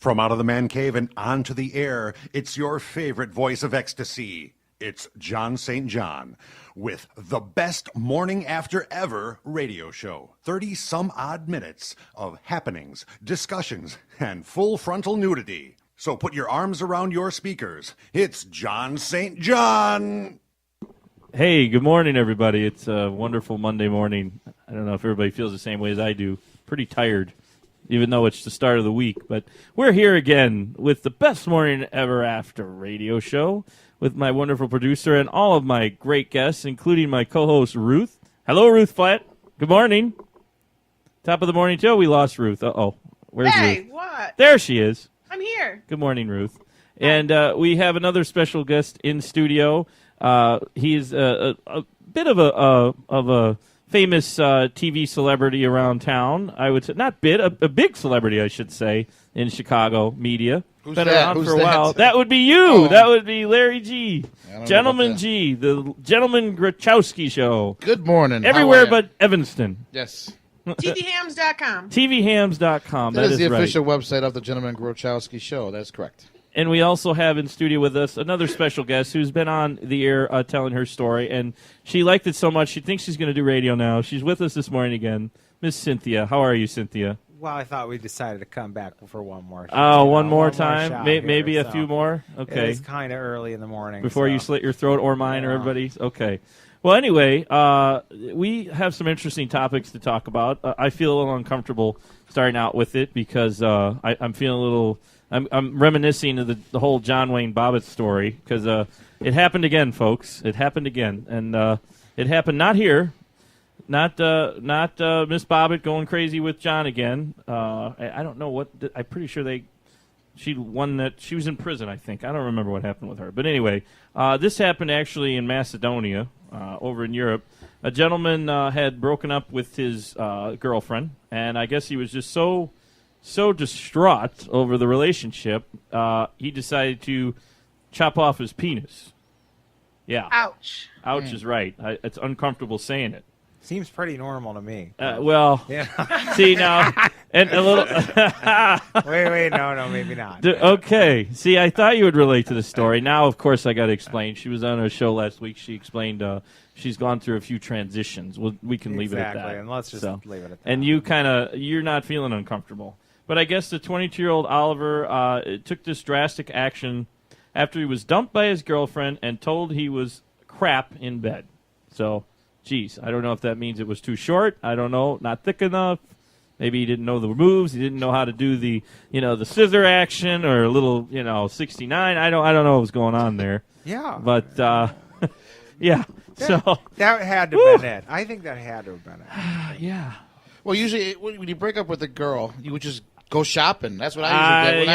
From out of the man cave and onto the air, it's your favorite voice of ecstasy. It's John St. John with the best morning after ever radio show. 30-some-odd minutes of happenings, discussions, and full frontal nudity. So put your arms around your speakers. It's John St. John. Hey, good morning, everybody. It's a wonderful Monday morning. I don't know if everybody feels the same way as I do. Pretty tired, even though it's the start of the week. But we're here again with the best morning ever after radio show with my wonderful producer and all of my great guests, including my co-host, Ruth. Hello, Ruth Flett. Good morning. Top of the morning show. We lost Ruth. Uh-oh. Where's Ruth? Hey, what? There she is. I'm here. Good morning, Ruth. And we have another special guest in studio. He's a bit of a famous TV celebrity around town. I would say not a big celebrity, I should say, in Chicago media. Who's Been that? around Who's for a that? while. That would be you. Oh. That would be Larry G. know Gentleman about that. G, the Gentleman Grachowski Show. Good morning. Everywhere How are ya? but Evanston. Yes. TVhams.com. TVhams.com. That is the right. official website of the Gentleman Grachowski Show. That's correct. And we also have in studio with us another special guest who's been on the air telling her story, and she liked it so much she thinks she's going to do radio now. She's with us this morning again, Miss Cynthia. How are you, Cynthia? Well, I thought we decided to come back for one more shot. Oh, You one know, more one time? shot Maybe here, a few more? Okay. It's kind of early in the morning. Before you so. slit your throat or mine or Yeah. everybody's? Okay. Well, anyway, we have some interesting topics to talk about. I feel a little uncomfortable starting out with it because I'm feeling a little... I'm reminiscing of the whole John Wayne Bobbitt story because it happened again, folks. It happened again. And it happened not here. Not Miss Bobbitt going crazy with John again. I don't know what. I'm pretty sure she won that. She was in prison, I think. I don't remember what happened with her. But anyway, this happened actually in Macedonia, over in Europe. A gentleman had broken up with his girlfriend, and I guess he was just so distraught over the relationship, he decided to chop off his penis. Yeah. Ouch. Ouch is right. It's uncomfortable saying it. Seems pretty normal to me. Well, Yeah. see now, and a little. wait, no, maybe not. Okay. See, I thought you would relate to the story. Now, of course, I got to explain. She was on her show last week. She explained she's gone through a few transitions. We can leave it at that. Exactly, and let's just leave it at that. And you're not feeling uncomfortable. But I guess the 22-year-old Oliver took this drastic action after he was dumped by his girlfriend and told he was crap in bed. So, geez, I don't know if that means it was too short. I don't know, not thick enough. Maybe he didn't know the moves. He didn't know how to do the scissor action or a little, 69. I don't know what was going on there. Yeah. But yeah. So that had to have been it. I think that had to have been it. yeah. Well, usually when you break up with a girl, you would just go shopping. That's what I usually did.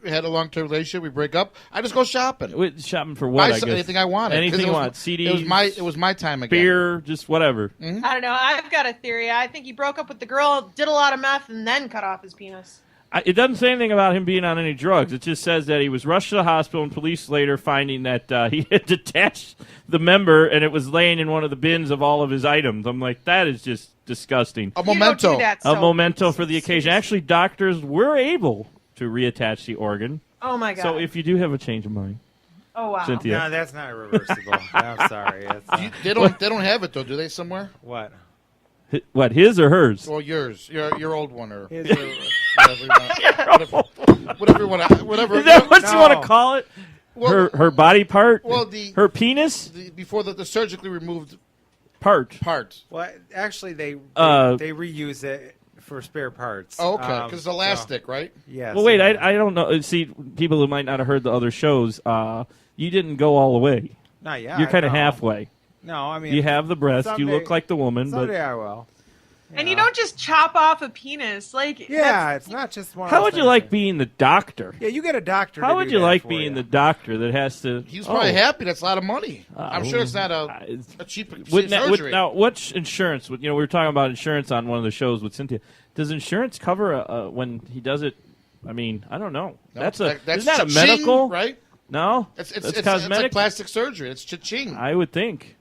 When I had a long-term relationship, we break up. I just go shopping. Shopping for what? I guess anything I wanted. Anything you want. CDs. It was my time again. Beer, just whatever. Mm-hmm. I don't know. I've got a theory. I think he broke up with the girl, did a lot of meth, and then cut off his penis. It doesn't say anything about him being on any drugs. It just says that he was rushed to the hospital, and police later finding that he had detached the member, and it was laying in one of the bins of all of his items. I'm like, that is just disgusting. A memento. A memento for the occasion. Actually, doctors were able to reattach the organ. Oh, my God. So if you do have a change of mind, oh, wow. Cynthia. No, that's not reversible. I'm sorry. They don't have it though, do they? Somewhere? What? What, his or hers? Well, yours, your old one, or His whatever you want. Whatever. Is that what you No. want to call it? Well, her body part? Well, her penis? before the surgically removed Part. Well, actually, they reuse it for spare parts. Oh, okay, because it's elastic, right? Yes. Well, wait, I don't know. See, people who might not have heard the other shows, you didn't go all the way. Not yet. You're kind of no. halfway. No, I mean, You have the breast. You someday- look like the woman. Someday But I will. And you don't just chop off a penis. Like, Yeah, it's not just one. how of would those you things like that- being the doctor? Yeah, you get a doctor. How to would do you that like for being you. the doctor that has to... He was probably happy. That's a lot of money. I'm sure it's not it's- a cheap Now, surgery. what's insurance? We were talking about insurance on one of the shows with Cynthia. Does insurance cover when he does it? I mean, I don't know. No, Isn't that a cha-ching, medical? right? No, It's that's cosmetic. like plastic surgery. It's cha-ching. I would think.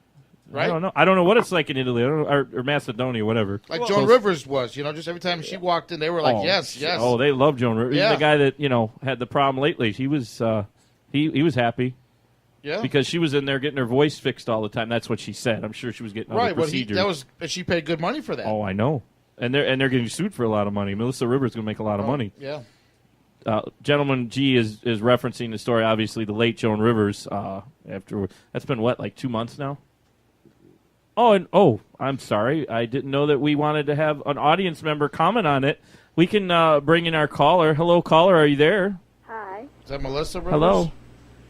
Right? I don't know what it's like in Italy or Macedonia, whatever. Like Joan Rivers was, just every time she walked in, they were like, yes. Oh, they love Joan Rivers. Yeah. Even the guy that had the problem lately, he was he was happy. Yeah. Because she was in there getting her voice fixed all the time. That's what she said. I'm sure she was getting other procedures. She paid good money for that. Oh, I know. And they're getting sued for a lot of money. Melissa Rivers is going to make a lot of money. Yeah. Gentleman G is referencing the story, obviously, the late Joan Rivers. That's been, what, 2 months now? I'm sorry. I didn't know that we wanted to have an audience member comment on it. We can bring in our caller. Hello, caller. Are you there? Hi. Is that Melissa Rivers? Hello.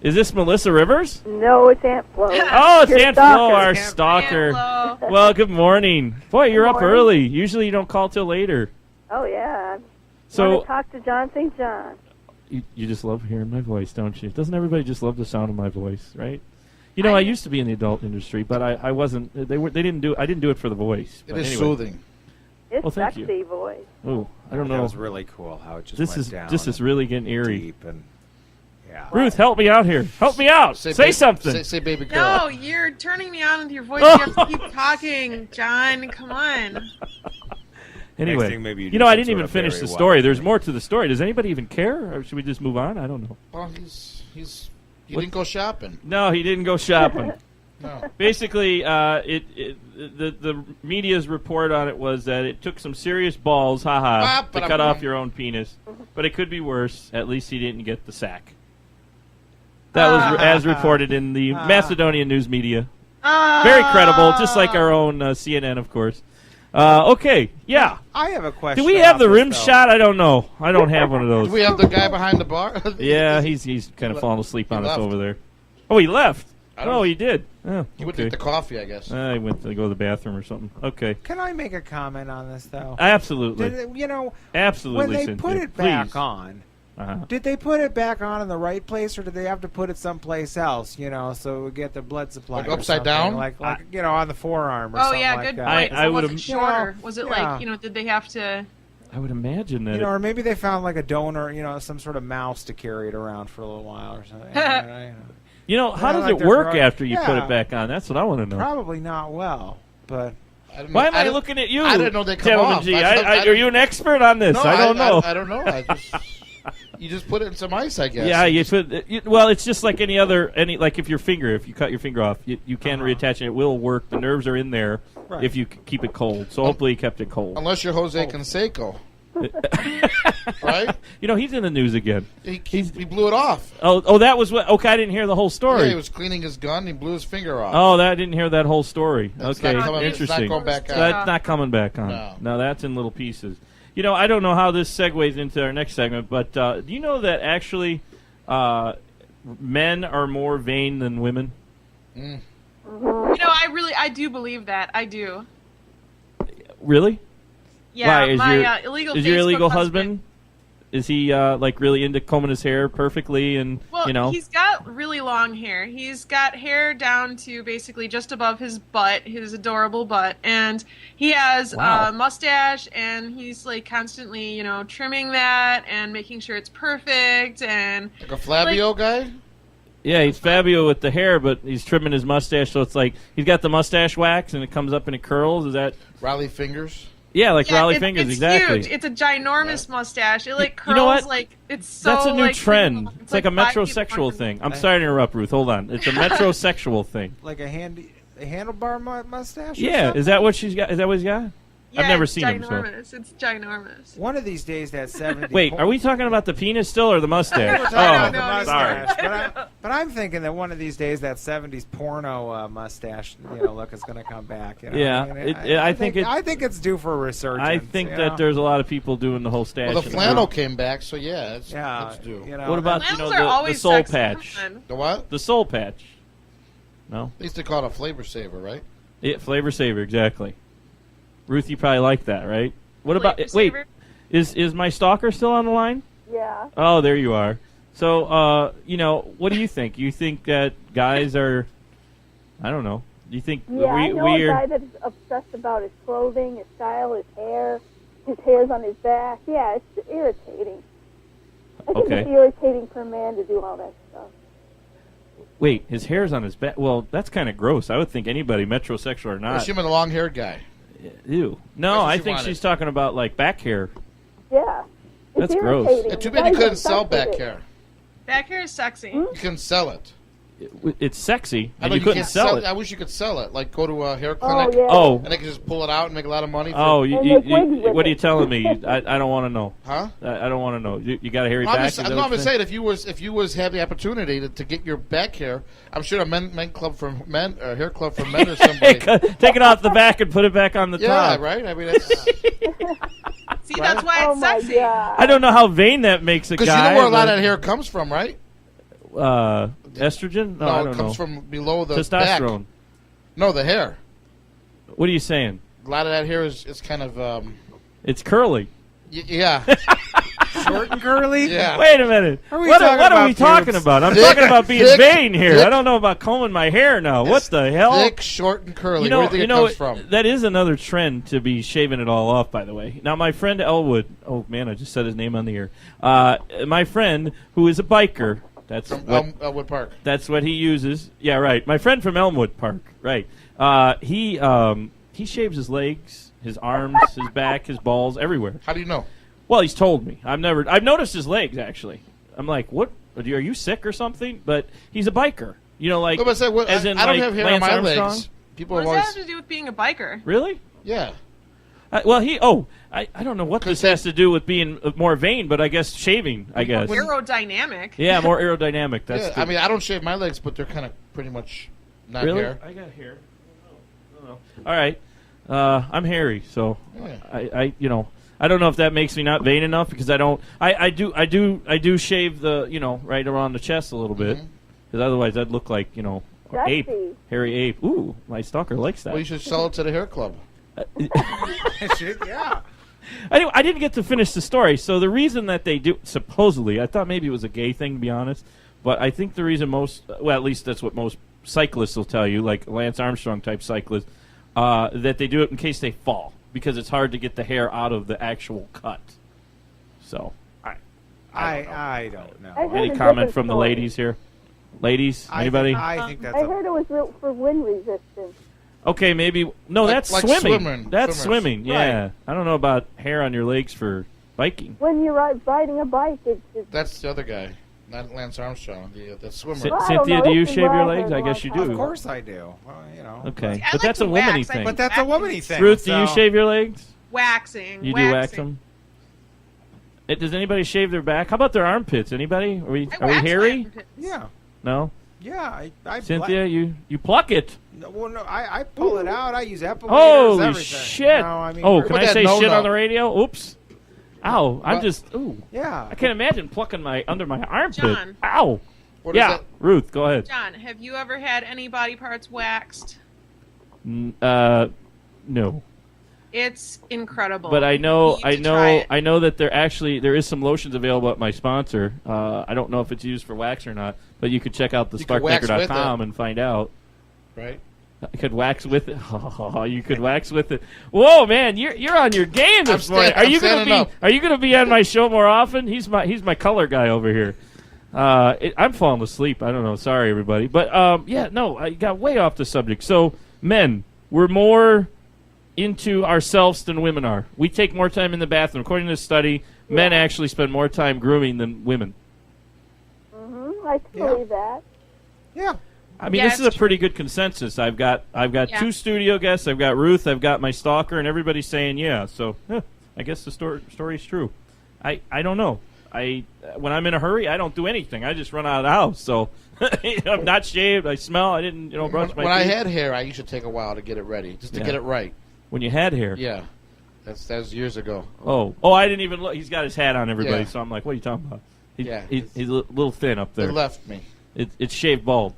Is this Melissa Rivers? No, it's Aunt Flo. Oh, it's Your Aunt Flo, our stalker. Aunt Flo. Well, good morning. Boy, you're up morning. early. Usually you don't call till later. Oh, yeah. So Want to talk to John St. John. you just love hearing my voice, don't you? Doesn't everybody just love the sound of my voice, right? I used to be in the adult industry, but I wasn't. They didn't do. I didn't do it for the voice. It is soothing. It's Well, thank sexy voice. Oh, I don't know. That was really cool how it just went down. This is really getting eerie. deep and yeah. Ruth, help me out here. Help me out. Say something. Say baby girl. No, you're turning me on with your voice. You have to keep talking, John. Come on. Anyway, Next thing, maybe you do I some didn't sort even of finish Barry the White story. There's thing. more to the story. Does anybody even care, or should we just move on? I don't know. Well, he didn't go shopping. No, he didn't go shopping. No. Basically, the media's report on it was that it took some serious balls, to cut off your own penis. But it could be worse. At least he didn't get the sack. That was as reported in the Macedonian news media. Very credible, just like our own CNN, of course. Okay, yeah. I have a question. Do we have the about rim this, though. shot? I don't know. I don't have one of those. Do we have the guy behind the bar? Yeah, he's kind of falling asleep on us left. over there. Oh, he left. I don't- Oh, he did. Oh, He went to okay. get the coffee, I guess. I went to go to the bathroom or something. Okay. Can I make a comment on this though? Absolutely. When Absolutely, they Cynthia. put it Please. back on, Uh-huh. did they put it back on in the right place, or did they have to put it someplace else? So we get the blood supply. Like or upside something, down? like on the forearm or Oh something yeah, like good that. point. I So would was have- it shorter? Was it Yeah. like did they have to? I would imagine that. Or maybe they found like a donor, some sort of mouse to carry it around for a little while or something. How does like it their work drug- after you put Yeah. it back on? That's what I want to know. Probably not well, but Why am I looking at you? I didn't know they come Gentleman off. G? I Are you an expert on this? No, I don't know. I don't know. You just put it in some ice, I guess. Yeah, it's just like like if you cut your finger off, you can reattach it. It will work. The nerves are in there if you keep it cold. So hopefully he kept it cold. Unless you're Jose Canseco. Right? He's in the news again. He blew it off. Oh, that was what. Okay, I didn't hear the whole story. Yeah, he was cleaning his gun. And he blew his finger off. Oh, I didn't hear that whole story. That's Okay, not coming- it's interesting. not going back on. That's not coming back on. No. No, that's in little pieces. I don't know how this segues into our next segment, but do you know that actually men are more vain than women? I do believe that. I do. Really? Yeah, Why? my illegal. Is your Facebook illegal husband? Is he really into combing his hair perfectly and Well, he's got really long hair. He's got hair down to basically just above his butt, his adorable butt, and he has a mustache, and he's like constantly, trimming that and making sure it's perfect, and Like a Flavio guy? Yeah, he's Fabio with the hair, but he's trimming his mustache, so it's like he's got the mustache wax and it comes up and it curls. Is that Raleigh fingers? Yeah, like Raleigh fingers, it's exactly. Huge. It's a ginormous mustache. It like curls You know what? like it's so. That's a new like, trend. It's like a 5 feet metrosexual apart. thing. I'm sorry to interrupt, Ruth. Hold on. It's a metrosexual thing. like a handlebar mustache. Or Yeah, something? is that what she's got? Is that what he's got? Yeah, I've never it's seen him. So. ginormous. It's ginormous. One of these days, that 70. Wait, are we talking about the penis still or the mustache? We're talking about the sorry. mustache, but I'm thinking that one of these days that 70s porno mustache, look is going to come back. Yeah, I think it's due for a resurgence. I think that there's a lot of people doing the whole stash. Well, the flannel came back, so yeah, it's due. What about Flannels are the always soul sexy. patch? Come on. The what? The soul patch. No. They used to call it a flavor saver, right? Yeah, flavor saver, exactly. Ruth, you probably like that, right? What about Flavor wait? saver? Is my stalker still on the line? Yeah. Oh, there you are. So, what do you think? You think that guys are? I don't know. Do you think Yeah, I know we a are? guy that's obsessed about his clothing, his style, his hair's on his back. Yeah, it's irritating. I think Okay. it's irritating for a man to do all that stuff. Wait, his hair's on his back. Well, that's kind of gross. I would think anybody, metrosexual or not. Assume a long-haired guy. Ew. No, I think she's talking about like back hair. Yeah. That's It's gross. irritating. Yeah, too bad you couldn't sell back hair. Back hair is sexy. You can sell it. It's sexy, I and know you couldn't can't sell it. I wish you could sell it. Like go to a hair clinic. Oh, yeah. Oh, And they can just pull it out and make a lot of money. oh, And make wigs with what are you it. telling me? I don't want to know. Huh? I don't want to know. You got a hairy I'm back? just, Is that no, what I'm you're just saying if you was had the opportunity to get your back hair, I'm sure a men club for men or hair club for men or somebody. Take it off the back and put it back on the Yeah, top. right. I mean, that's See, that's why Oh it's my sexy. God. I don't know how vain that makes a because you guy. know where a lot but, of that hair comes from, right? Estrogen? No, I No, don't it comes know. from below the Testosterone. back. No, the hair. What are you saying? A lot of that hair is kind of It's curly. yeah. Short and curly. Yeah. Wait a minute. Are we What talking are we about talking pubes? about? I'm Thick- talking about being thick- vain here. thick- I don't know about combing my hair now. What the hell? Thick, short, and curly. You know, Where do you think it comes from? that is another trend to be shaving it all off, by the way. Now, my friend Elwood, oh, man, I just said his name on the air. My friend, who is a biker, that's From what, Elmwood Park. that's what he uses. Yeah, right. My friend from Elmwood Park, right. He shaves his legs, his arms, his back, his balls, everywhere. How do you know? Well, he's told me. I've noticed his legs, actually. I'm like, what? Are you sick or something? But he's a biker. You know, like, No, but I said, well, as in, I don't like, have hair Lance on my Armstrong? legs. People What have does that always, have to do with being a biker? Really? yeah. I don't know what this 'Cause has to do with being more vain, but I guess shaving, I guess. Aerodynamic. Yeah, more aerodynamic. That's Yeah, I mean, I don't shave my legs, but they're kind of pretty much not really? hair. I got hair. I don't know. All right. I'm hairy, so Yeah. I don't know if that makes me not vain enough because I don't. I do shave the right around the chest a little bit because otherwise I'd look like ape, Sexy. hairy ape. Ooh, my stalker likes that. Well, you should sell it to the hair club. Yeah. Anyway, I didn't get to finish the story. So the reason that they do, supposedly, I thought maybe it was a gay thing, to be honest. But I think the reason at least that's what most cyclists will tell you, like Lance Armstrong type cyclists, that they do it in case they fall because it's hard to get the hair out of the actual cut. So, I don't know. I heard any a comment different from the story. ladies here? Ladies, anybody? I think that's I heard it was for wind resistance. Okay, maybe no. That's like swimming. swimming. That's Swimmers. swimming. Yeah, I don't know about hair on your legs for biking. When you're riding a bike, it's That's the other guy, not Lance Armstrong, the swimmer. Cyn- Well, I don't Cynthia, know. do you This is shave what I your heard legs? I guess you last time. do. Of course I do. Well, Okay, I but like that's to a womany wax. I thing. But that's a womany thing. Ruth, do you so- shave your legs? Waxing. You waxing. do wax them. Does anybody shave their back? How about their armpits? Anybody? Are we I are we wax my hairy? armpits. Yeah. No. Yeah. I Cynthia, you pluck it. No, I pull it out. I use epilators. Holy everything. shit! No, I mean, Oh, we're- can I that say no shit no. on the radio? Oops. Ow! I'm What? just. Ooh. Yeah. I can't imagine plucking my under my armpit. John. Ow! What is Yeah, that? Ruth, go ahead. John, have you ever had any body parts waxed? No. It's incredible. But I You know, need to try it. I know that there is some lotions available at my sponsor. I don't know if it's used for wax or not, but you could check out the You could wax with sparkmaker.com it. and find out. Right? I could wax with it. Oh, you could wax with it. Whoa, man, you're on your game this morning. Are you gonna standing be up. Are you gonna be on my show more often? He's my color guy over here. I'm falling asleep. I don't know. Sorry, everybody. But I got way off the subject. So, men, we're more into ourselves than women are. We take more time in the bathroom. According to this study, men actually spend more time grooming than women. I can believe that. Yeah. I mean, Yeah, this is a it's pretty good consensus. I've got Yeah. 2 studio guests. I've got Ruth. I've got my stalker, and everybody's saying yeah. So I guess the story's true. I don't know. When I'm in a hurry, I don't do anything. I just run out of the house. So I'm not shaved. I smell. I didn't brush my When I teeth. had hair, I used to take a while to get it ready, just to Yeah. get it right. When you had hair. Yeah. That was years ago. Oh, I didn't even look. He's got his hat on, everybody. Yeah. So I'm like, what are you talking about? Yeah. He's a little thin up They there. left me. It's shaved bald.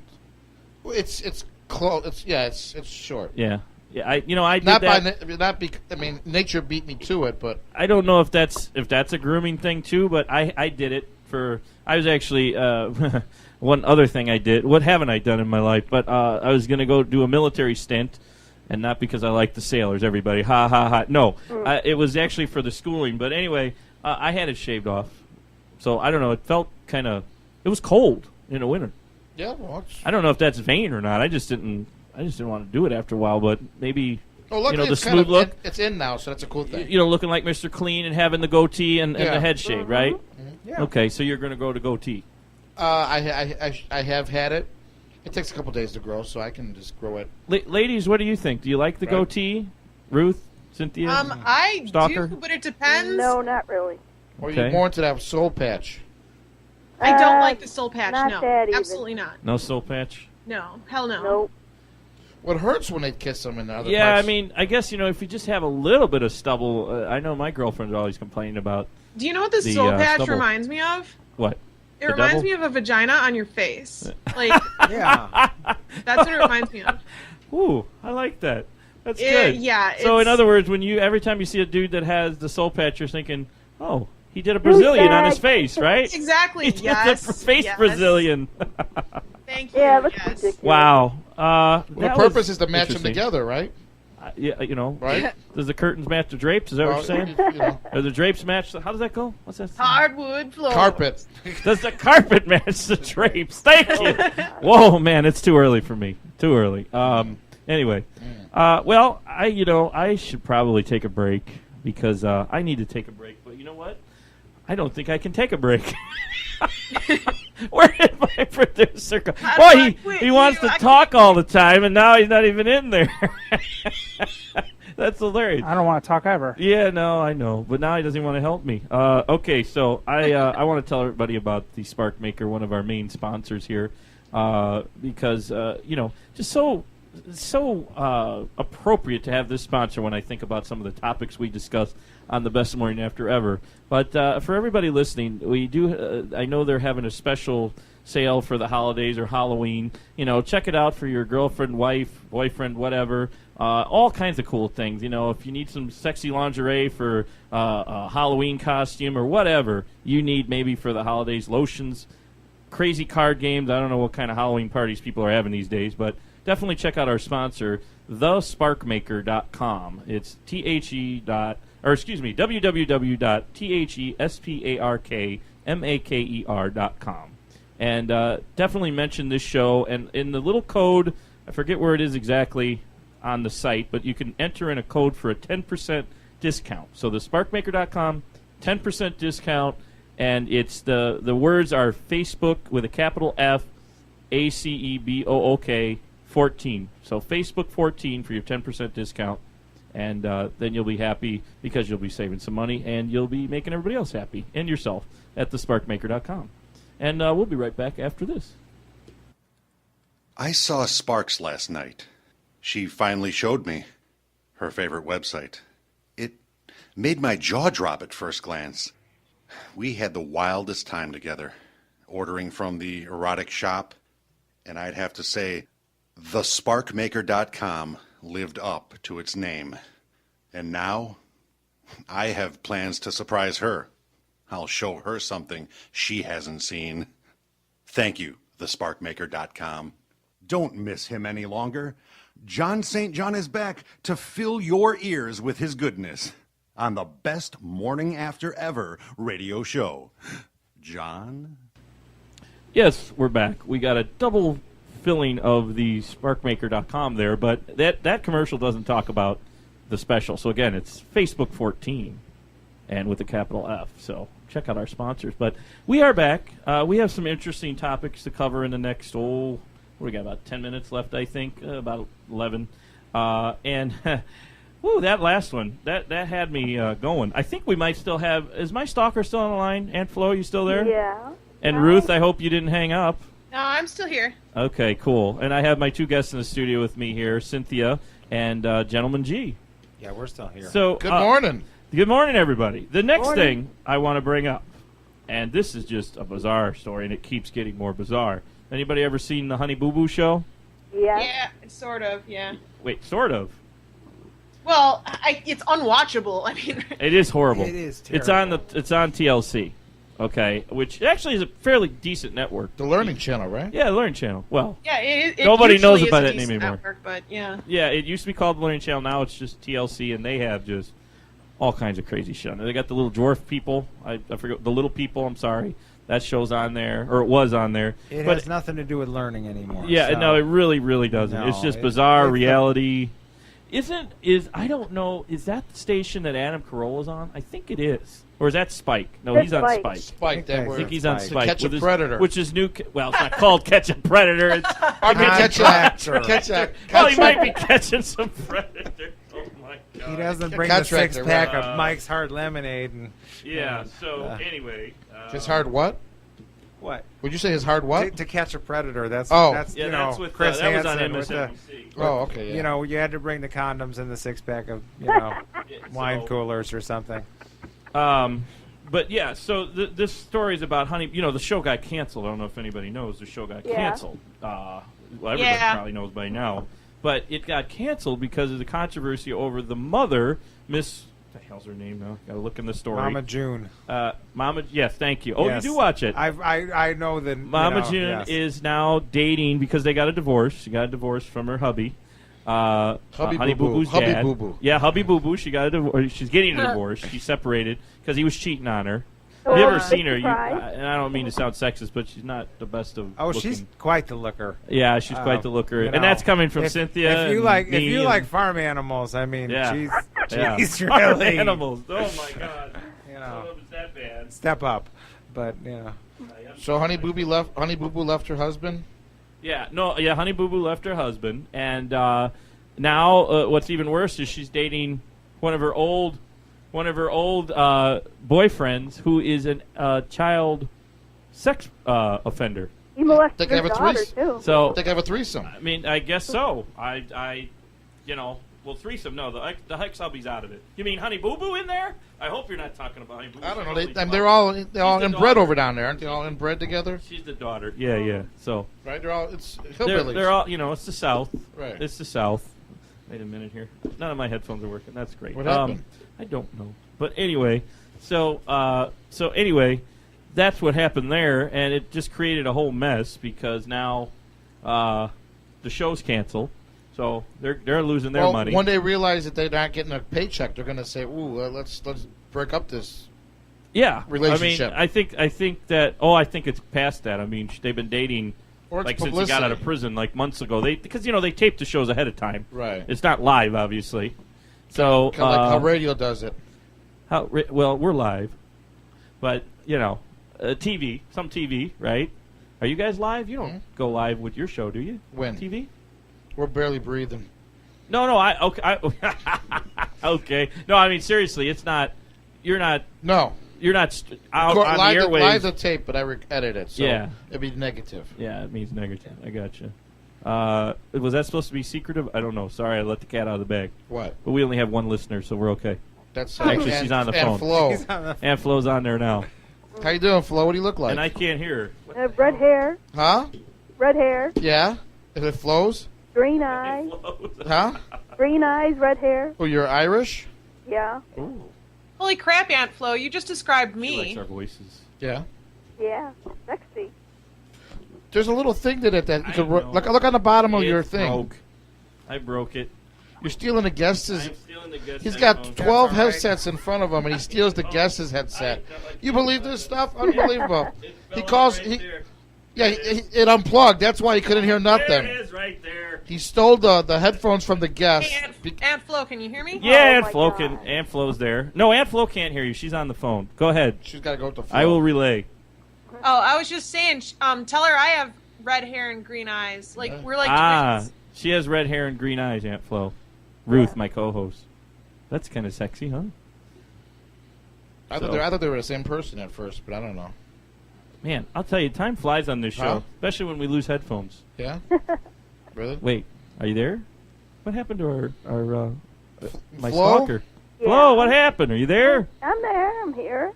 Well, it's close. It's short. Yeah. Yeah. I did Not that. I mean, nature beat me to it, but I don't know if that's a grooming thing too, but I did it for. I was actually one other thing I did. What haven't I done in my life? But I was going to go do a military stint, and not because I like the sailors. Everybody, ha ha ha. No, it was actually for the schooling. But anyway, I had it shaved off, so I don't know. It felt kind of. It was cold in the winter. Yeah, well, I don't know if that's vain or not. I just didn't want to do it after a while, but maybe luckily the smooth look. It's in now, so that's a cool thing. Looking like Mr. Clean and having the goatee and the head shave, right? Mm-hmm. Yeah. Okay, so you're going to go to goatee. I have had it. It takes a couple days to grow, so I can just grow it. Ladies, what do you think? Do you like the goatee? Ruth, Cynthia, I Stalker? do, but it depends. No, not really. Or you're more into that soul patch. I don't like the soul patch. Not No, that even. absolutely not. No soul patch? No, hell no. Nope. What hurts when they kiss them in the other Yeah, parts? I mean, I guess, if you just have a little bit of stubble, I know my girlfriend's always complaining about Do you know what this the, soul patch stubble. reminds me of? what? It The reminds devil? me of a vagina on your face. Like, Yeah. that's what it reminds me of. Ooh, I like that. That's good. Yeah. So, in it's- other words, every time you see a dude that has the soul patch, you're thinking, oh, he did a Brazilian on his face, right? Exactly. He did Yes. the face yes. Brazilian. Thank you. Yeah, it looks yes. ridiculous. Wow. The purpose is to match them interesting. together, right? Yeah, Right? Does the curtains match the drapes? Is that what you're saying? Or the drapes match? How does that go? What's that? Hardwood floor. Carpet. Does the carpet match the drapes? Thank you. Whoa, man, it's too early for me. Too early. Anyway, well, I should probably take a break because I need to take a break. But you know what? I don't think I can take a break. Where did my producer go? Boy, he wants to talk all the time, and now he's not even in there. That's hilarious. I don't want to talk ever. Yeah, no, I know, but now he doesn't want to help me. Okay, so I want to tell everybody about the Spark Maker, one of our main sponsors here, because just so appropriate to have this sponsor when I think about some of the topics we discuss on the Best Morning After Ever. But for everybody listening, we do. I know they're having a special sale for the holidays or Halloween. Check it out for your girlfriend, wife, boyfriend, whatever. All kinds of cool things. If you need some sexy lingerie for a Halloween costume or whatever you need, maybe for the holidays, lotions, crazy card games. I don't know what kind of Halloween parties people are having these days, but definitely check out our sponsor, thesparkmaker.com. It's www.thesparkmaker.com. And definitely mention this show. And in the little code, I forget where it is exactly on the site, but you can enter in a code for a 10% discount. So thesparkmaker.com, 10% discount, and it's the words are Facebook with a capital F, ACEBOOK 14. So Facebook 14 for your 10% discount. And then you'll be happy because you'll be saving some money and you'll be making everybody else happy and yourself at thesparkmaker.com. And we'll be right back after this. I saw Sparks last night. She finally showed me her favorite website. It made my jaw drop at first glance. We had the wildest time together, ordering from the erotic shop, and I'd have to say, thesparkmaker.com lived up to its name. And now, I have plans to surprise her. I'll show her something she hasn't seen. Thank you, thesparkmaker.com. Don't miss him any longer. John St. John is back to fill your ears with his goodness on the Best Morning After Ever radio show. John? Yes, we're back. We got a double filling of the sparkmaker.com there, but that commercial doesn't talk about the special. So again, it's Facebook 14 and with a capital F. So check out our sponsors. But we are back. We have some interesting topics to cover in the next, we got about 10 minutes left, I think, about 11. And woo, that last one, that had me going. I think we might still have, is my stalker still on the line? Aunt Flo, you still there? Yeah. And Ruth, I hope you didn't hang up. No, I'm still here. Okay, cool. And I have my two guests in the studio with me here, Cynthia and Gentleman G. Yeah, we're still here. So Good morning. Good morning, everybody. The next Morning. thing I want to bring up, and this is just a bizarre story, and it keeps getting more bizarre. Anybody ever seen the Honey Boo Boo show? Yeah. Yeah, sort of, yeah. Wait, sort of. Well, it's unwatchable. I mean, It is horrible. It is It's on terrible. it's on TLC. Okay, which actually is a fairly decent network. The Learning Channel, right? Yeah, Learning Channel. Well, yeah, it Nobody usually knows is about a that name decent anymore. network, but yeah. yeah, it used to be called the Learning Channel. Now it's just TLC, and they have just all kinds of crazy shit on there. They got the little dwarf people. I forget the little people. I'm sorry. That show's on there, or it was on there. It but has nothing to do with learning anymore. Yeah, so. no, it really, really doesn't. No, it's just it's bizarre reality. I don't know, is that the station that Adam Carolla's on? I think it is. Or is that Spike? No, That's he's on Spike. Spike. Spike. I I think he's on Spike. Spike. Catch a with his- Predator. Which is new. Well, it's not called Catch a Predator. It's Catch a. well, he might be catching some predator. Oh my god. He doesn't bring the Contractor, 6-pack right? of Mike's Hard Lemonade and Yeah. So anyway, His hard what? what? Would you say his hard what? To catch a predator. That's Oh. that's yeah, you that's know with Chris that was on Hansen with the, MSNBC. Oh, okay. Yeah. you know, you had to bring the condoms and the 6-pack of Yeah, wine so- coolers or something. But yeah, so this story is about Honey. You know, the show got canceled. I don't know if anybody knows the show got Yeah. canceled. Well, everybody probably knows by now. But it got canceled because of the controversy over the mother, Miss. What the hell's her name now? Got to look in the story. Mama June. Mama. Yes, thank you. Oh, Yes. you do watch it. I know that Mama June yes. is now dating because they got a divorce. She got a divorce from her hubby. Honey Boo Boo's Hubby dad. Boo Boo. Yeah, Hubby Boo Boo. She got a divorce. She's getting a divorce. She's separated because he was cheating on her. Have you ever seen her? And I don't mean to sound sexist, but she's not the best of. Oh, looking. she's quite the looker. Yeah, she's quite the looker, you and know, that's coming from if, Cynthia. If you and like, me if you and- like farm animals, I mean, Yeah. she's Farm really animals. Oh my god. You I know, don't know if it's that bad. step up, but you know. So Honey Boo Boo left her husband. Yeah, no, yeah. Honey Boo Boo left her husband, and now what's even worse is she's dating one of her old boyfriends who is a child sex offender. He molested They can his have a daughter, threesome. too. So They could have a threesome. I mean, I guess so. Well, threesome. No, the hex hubby's out of it. You mean Honey Boo Boo in there? I hope you're not talking about Honey Boo Boo. I don't know. She's They're all the inbred daughter. over down there, aren't they? All inbred together, She's the daughter. Yeah. So right? They're all it's they're hillbillies. all, you know, it's the South. Right. It's the South. Wait a minute here. None of my headphones are working. That's great. What happened? I don't know. But anyway, so anyway, that's what happened there, and it just created a whole mess because now the show's canceled. So they're losing their money. When they realize that they're not getting a paycheck, they're going to say, "Ooh, let's break up this." Yeah, relationship. I mean, I think it's past that. I mean, they've been dating Or it's like since publicity. he got out of prison, like months ago. Because they tape the shows ahead of time. Right. It's not live, obviously. So Kind of like how radio does it. well, we're live, but TV, some TV, right? Are you guys live? You don't go live with your show, do you? When? TV? We're barely breathing. No, okay. No, I mean seriously, it's not. You're not. No. You're not out on live the airwaves. live the tape, but I edit it, so Yeah. it'd be negative. Yeah, it means negative. I gotcha. Was that supposed to be secretive? I don't know. Sorry, I let the cat out of the bag. What? But we only have one listener, so we're okay. That's Actually, she's on the phone. And Flo. He's on the Aunt Flo's on there now, How you doing, Flo? What do you look like? and I can't hear Red hair, Huh? red hair, Yeah. If it flows? green her. eyes, Huh? green eyes, red hair. Oh, you're Irish? Yeah, Ooh, Holy crap, Aunt Flo, you just described she me. likes our voices. Yeah. yeah, sexy. There's a little thing to it that you I can know. look on the bottom of your It thing. broke. I broke it. You're stealing the guest's. I'm stealing the guest He's got headphones. 12 That's all right. headsets in front of him, and he steals the guest's headset. I- You believe this stuff? Unbelievable. It He fell calls. out He, there. yeah, it unplugged. That's why he couldn't hear There nothing. it is, right there. He stole the headphones from the guest. Hey, Aunt Flo, can you hear me? Yeah, Oh Aunt my Flo God. Aunt Flo's there. No, Aunt Flo can't hear you. She's on the phone. Go ahead. She's got to go with the flow. I will relay. Oh, I was just saying, tell her I have red hair and green eyes. Like, we're like twins. She has red hair and green eyes, Aunt Flo. Ruth, my co-host. That's kind of sexy, huh? I thought they were the same person at first, but I don't know. Man, I'll tell you, time flies on this show, Huh? especially when we lose headphones. Yeah. Really? Wait, are you there? What happened to our my Flo? stalker? Yeah. Flo, what happened? Are you there? I'm there. I'm here.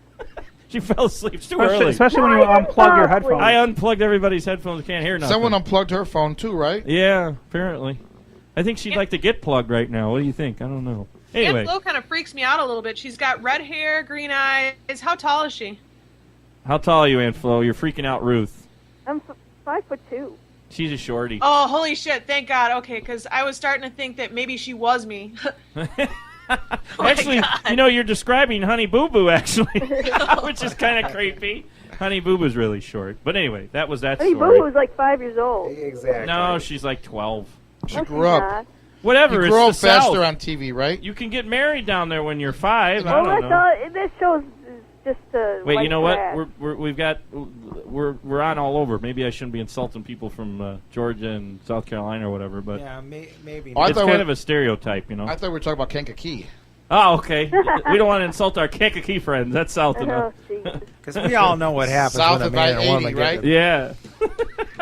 She fell asleep. It's too early. Especially when you Why unplug your exactly? headphones. I unplugged everybody's headphones. Can't hear nothing. Someone unplugged her phone too, right? Yeah, apparently. I think she'd like to get plugged right now. What do you think? I don't know. Anyway, Aunt Flo kind of freaks me out a little bit. She's got red hair, green eyes. How tall is she? how tall are you, Aunt Flo? You're freaking out Ruth. I'm 5'2". She's a shorty. Oh, holy shit! Thank God. Okay, because I was starting to think that maybe she was me. Actually, you know, you're describing Honey Boo Boo, actually, which is kind of creepy. Honey Boo Boo's really short. But anyway, that was that Honey story. Boo was like 5 years old. Exactly. No, she's like 12. She No, grew she's up. not. Whatever, You grow up it's the faster South. on TV, right? You can get married down there when you're 5. I Well, don't I know. thought this show's just Wait, white you know what? trash. We're on all over. Maybe I shouldn't be insulting people from Georgia and South Carolina or whatever, but Yeah, maybe. Oh, I it's thought kind we- of a stereotype, you know. I thought we were talking about Kankakee. Oh, okay. We don't want to insult our Kankakee friends. That's south enough. Oh, Jesus. Because we all know what happens South when a of man and a I-80, woman right? get Yeah.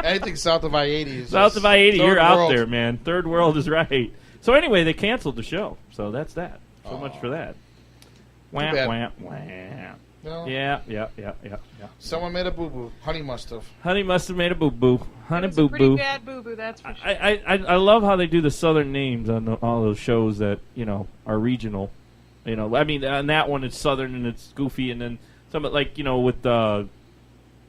Anything south of I-80 is South just of I-80, third you're out world. there, man. Third world is right. So anyway, they canceled the show. So that's that. So much for that. Wah, bad. wah, wah. No. Yeah. Someone made a boo-boo. Honey must have. Honey must have made a boo-boo. Honey It's a pretty boo-boo. bad boo-boo, that's for sure. I love how they do the southern names on all those shows that, you know, are regional. You know, I mean, on that one it's southern and it's goofy, and then some, like, you know, with Duck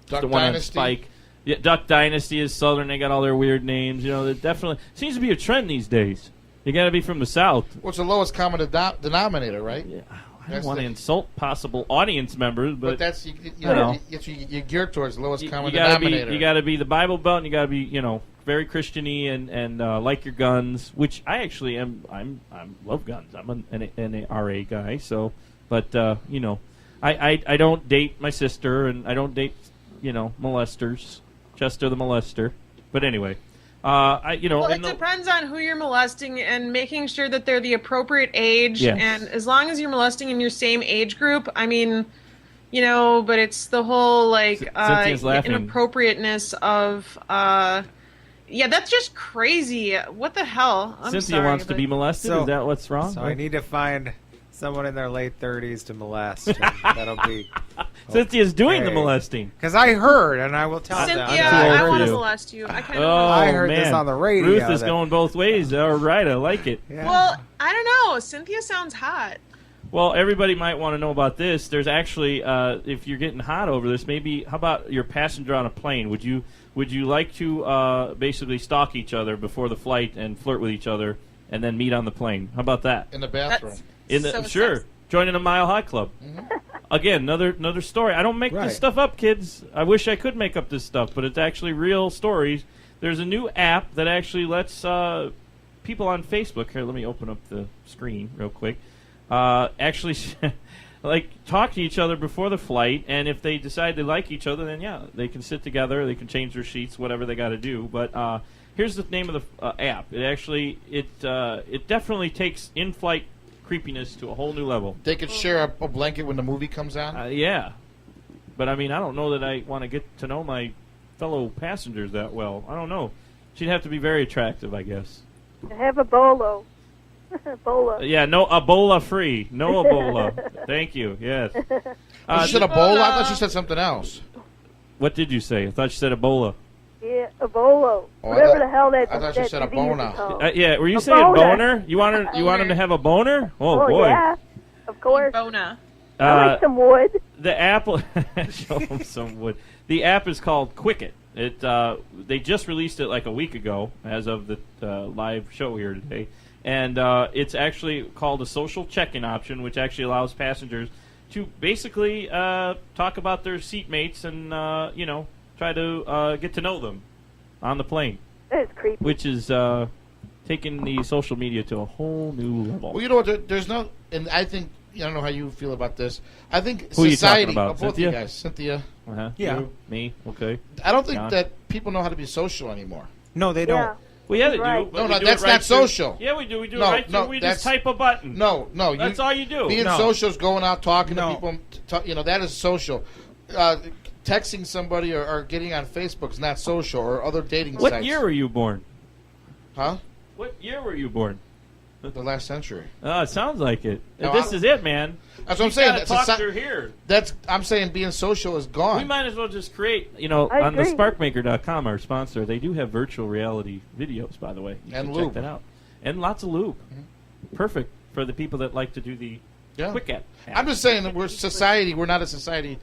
the one on Dynasty. Spike. Yeah, Duck Dynasty is southern. They got all their weird names. You know, it definitely seems to be a trend these days. You got to be from the South. What's the lowest common denominator, right? Yeah, I don't That's want to the- insult possible audience members, But but that's you I know. you gear towards the lowest common you gotta denominator. be be the Bible Belt, and you got to be, you know, very Christian-y and like your guns, which I actually am. I'm love guns. I'm an RA guy, so. But you know, I don't date my sister, and I don't date, you know, molesters. Chester the molester. But anyway, Well, it depends on who you're molesting and making sure that they're the appropriate age. Yes. And as long as you're molesting in your same age group, I mean, you know, but it's the whole, like, Cynthia's laughing. inappropriateness of, yeah, that's just crazy. What the hell? I'm Cynthia sorry, wants to but- be molested. So- Is that what's wrong? So I need to find someone in their late 30s to molest. And that'll be. Cynthia's doing the Okay. molesting. Because I heard, and I will tell them. Cynthia, I'm too old I for want to you. molest you. I kind of Oh, I heard man. this on the radio Ruth is that- going both ways. All right, I like it. Yeah. Well, I don't know. Cynthia sounds hot. Well, everybody might want to know about this. There's actually, if you're getting hot over this, maybe how about your passenger on a plane? Would you like to basically stalk each other before the flight and flirt with each other, and then meet on the plane? How about that? in the bathroom. That's Sure, sexy. joining a Mile High Club. Again, another story. I don't make Right. this stuff up, kids. I wish I could make up this stuff, but it's actually real stories. There's a new app that actually lets people on Facebook. Here, let me open up the screen real quick. Actually, like, talk to each other before the flight, and if they decide they like each other, then yeah, they can sit together. They can change their sheets, whatever they got to do. But here's the name of the app. It actually it definitely takes in-flight creepiness to a whole new level. They could share a blanket when the movie comes on. Yeah, but I mean, I don't know that I want to get to know my fellow passengers that well. I don't know. She'd have to be very attractive, I guess. Have a bolo. Bola. Yeah, no Ebola free. No Ebola. Thank you. Yes. She said Ebola? I thought she said something else. What did you say? I thought you said Ebola. Yeah, a bolo. Oh, I Whatever thought- the hell that. I thought she that said a disease is bona. called. Yeah, were you A saying boner. boner? You want her? You want him to have a boner? Oh, Oh boy. yeah, of course. Bona. I like some wood. The app. Show him some wood. The app is called Quicket. It they just released it like a week ago, as of the live show here today, and it's actually called a social check-in option, which actually allows passengers to basically talk about their seatmates and try to get to know them on the plane, That is creepy. which is taking the social media to a whole new level. Well, you know what? There's no, and I think I don't know how you feel about this. I think Who are you society, talking about, both of you Cynthia? guys, Cynthia. Uh-huh. Yeah. You, me, okay. I don't think John? that people know how to be social anymore. No, they Yeah. don't. Well, yeah, they do. Right. but No, we no, do that's it right not through- social. Yeah, we do. We do No, it right no, through. We that's- just type a button. No. That's all you do. Being No. social is going out talking No. to people. That is social. Texting somebody or getting on Facebook is not social, or other dating What sites. year were you born? Huh? What year were you born? The last century. Oh, it sounds like it. No, This I- is it, man. That's what I'm You saying. gotta That's talk a through here. I'm saying being social is gone. We might as well just create, I on the agree. sparkmaker.com, our sponsor, they do have virtual reality videos, by the way. You And can lube. check that out. And lots of lube. Perfect for the people that like to do the Yeah. quick app. I'm just saying that we're society. We're not a society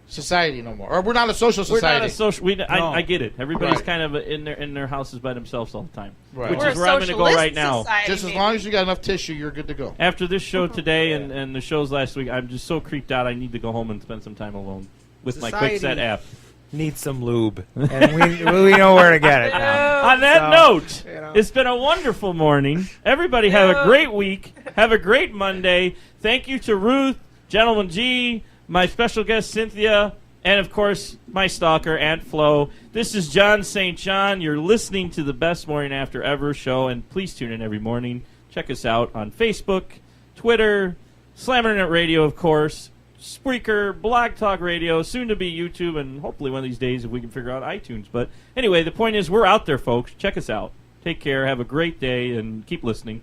society no more, or we're not a social We're society. not a social. No. I get it. Everybody's Right. kind of in their houses by themselves all the time, Right. which We're is a where I'm going to go socialist right now. society, Just as maybe. long as you got enough tissue, you're good to go. After this show today and the shows last week, I'm just so creeped out. I need to go home and spend some time alone with my Society QuickSet app. Needs some lube, and we know where to get it now. On that So, note, you know. it's been a wonderful morning. Everybody have a great week. Have a great Monday. Thank you to Ruth, Gentleman G, my special guest Cynthia, and of course my stalker Aunt Flo. This is John St. John. You're listening to the Best Morning After Ever show, and please tune in every morning. Check us out on Facebook, Twitter, Slam Internet Radio, of course, Spreaker, Blog Talk Radio, soon to be YouTube, and hopefully one of these days if we can figure out iTunes. But anyway, the point is we're out there, folks. Check us out. Take care. Have a great day, and keep listening.